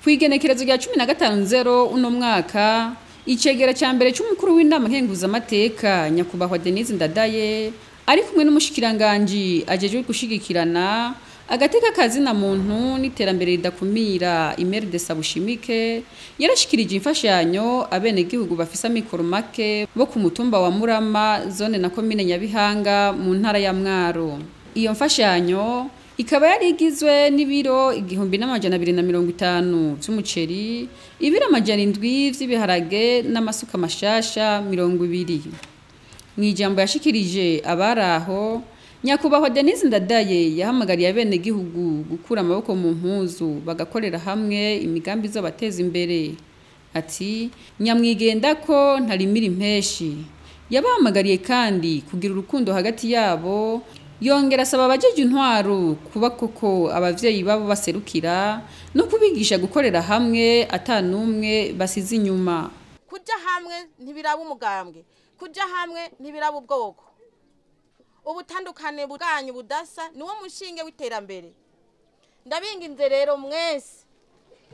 Kw'igenekerezo rya 15 Nzero uno mwaka, Icegera ca mbere c'umukuru w'Inama Nkenguzamateka Nyakwubahwa Dénise NDADAYE ari kumwe n'umushikiranganje ajejwe gushigikirana, agateka zina muntu n'iterambere ridakumira Imelde SABUSHIMIKE yarashikirije imfashanyo abenegihugu bafise amikoro make bo ku mutumba wa Murama, zone na komine Nyabihanga mu ntara ya Mwaro. Iyo mfashanyo ikaba yari igizwe n'ibiro 1250 vy'umuceri, ibiro 700 vy'ibiharage n'amasuka mashasha 20. Mw'ijambo yashikirije abaraho, Nyakubahwa Dénise NDADAYE yahamagariye abenegihugu gukura amaboko mu mpuzu bagakorera hamwe imigambi zo bateza imbere. Ati nyamwigenda ko ntarimira impeshi. Yabahamagariye kandi kugira urukundo hagati yabo, yongera asaba abajeje intwaro kuba koko abavyeyi babo baserukira no kubigisha gukorera hamwe atanumwe basize inyuma. Kuja hamwe ntibiraba umugambwe, kuja hamwe ntibiraba ubwoko. Ubutandukane bwanyu budasa niwo mushinge w'iterambere. Ndabinginze rero mwese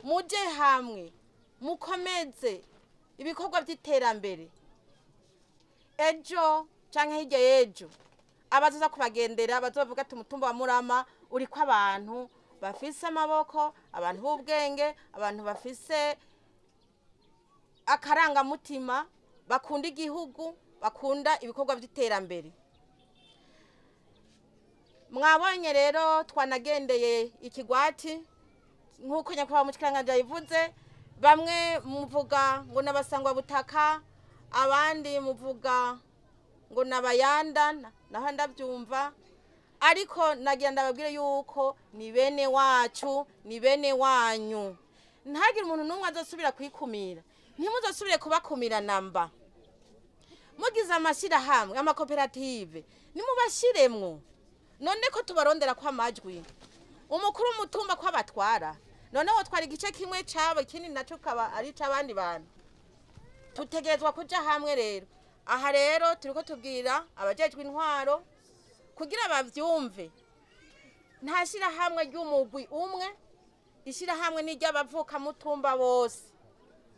muje hamwe mukomeze ibikorwa by'iterambere. Ejo canke hirya y'ejo abazoza kubagendera bazovuga ati umutumba wa Murama uriko abantu bafise amaboko, abantu b'ubwenge, abantu bafise akarangamutima, bakunda igihugu, bakunda ibikorwa by'iterambere. Mwabonye rero twanagendeye ikigwati nkuko Nyakwubahwa mushikiranganje yabivuze, bamwe muvuga ngo nabasangwa butaka, abandi muvuga ngo nabayanda, naho ndabyumva, ariko nagira ndababwire yuko ni bene wacu, ni bene wanyu. Ntagire umuntu numwe azosubira kwikumira, ntimuzosubire kubakumira namba. Mugize amashira hamwe, amakoperative, nimubashiremwo. None ko tubarondera kwa majwi, umukuru w'umutumba kwa batwara, none wo twari igice kimwe cabo, ikindi naco kaba ari c'abandi bantu. Tutegerezwa kuja hamwe rero. Aha rero turiko tubwira abajejwe intwaro kugira bavyumve. Ntashira hamwe ry'umugwi umwe, ishira hamwe n'iryabavuka mutumba bose.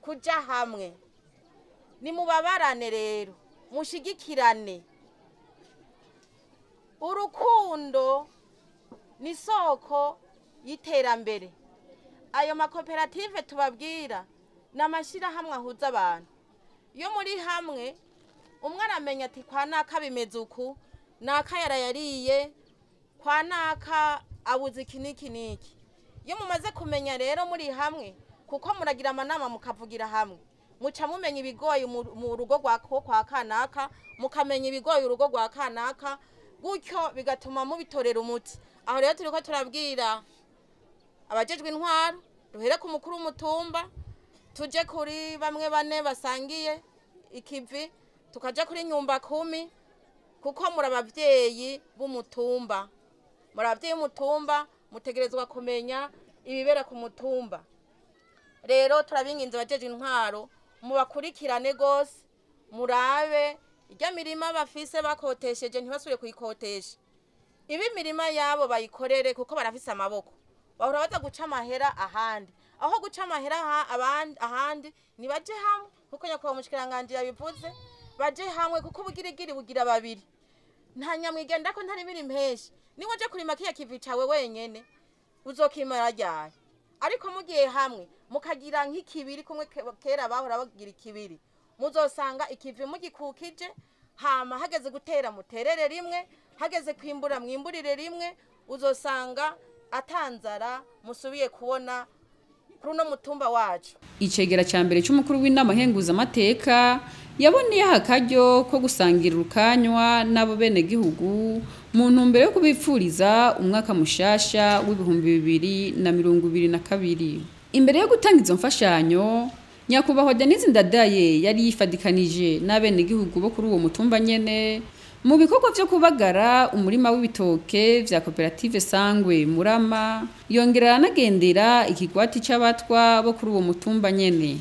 Kuja hamwe. Nimubabarane rero, mushigikirane. Urukundo ni soko y'iterambere. Ayo makoperative tubabwira n'amashira hamwe ahuza abantu. Iyo muri hamwe umwe aramenya ati kwa naka bimeze uku, naka yarayariye, kwa naka abuze iki niki niki. Iyo mumaze kumenya rero muri hamwe, kuko muragira amanama mukavugira hamwe, muca mumenya ibigoye mu rugo rwako kwa kanaka, mukamenya ibigoye urugo rwa kanaka, gutyo bigatuma mubitorera umuti. Aho rero turiko turabwira abajejwe intwaro, duhere ku mukuru w'umutumba, tuje kuri bamwe bane basangiye ikivi, tukaja kuri nyumba 10, kuko murabavyeyi b'umutumba. Murabavyeyi b'umutumba mutegerezwa kumenya ibibera ku mutumba. Rero turabinginze abajejwe intwaro mubakurikirane gose, murabe irya mirima bafise bakotesheje ntibasubire kuyikotesha. Ibi mirima yabo bayikorere kuko barafise amaboko. Bahora baza guca amahera ahandi. Aho guca amahera ahandi nibaje hamwe kuko Nyakwubahwa mushikiranganje yabivuze, baje hamwe kuko ubugirigiri bugira babiri. Nta nyamwigenda ko ntari biri impeshi. Ni waje kurima kiya kivi cawe wenyene uzokimara ryari. Ariko mugiye hamwe mukagira nk'ikibiri kumwe kera bahora bagira ikibiri, muzosanga ikivi mugikukije, hama hageze gutera muterere rimwe, hageze kwimbura mwimburire rimwe, uzosanga atanzara musubiye kubona kuri no mutumba wacu. Icegera ca mbere c'umukuru w'Inama Nkenguzamateka yaboneyeho akaryo ko gusangira urukanywa n'abo benegihugu mu ntumbero yo kubipfuriza umwaka mushasha w'2022. Imbere yo gutanga izo mfashanyo, Nyakwubahwa Dénise NDADAYE yari yifadikanije n'abenegihugu bo kuri uwo mutumba nyene mu bikorwa vyo kubagara umurima w'ibitoke vya koperative Sangwe Murama, yongera anagendera ikigwati c'abatwa bo kuri uwo mutumba nyene.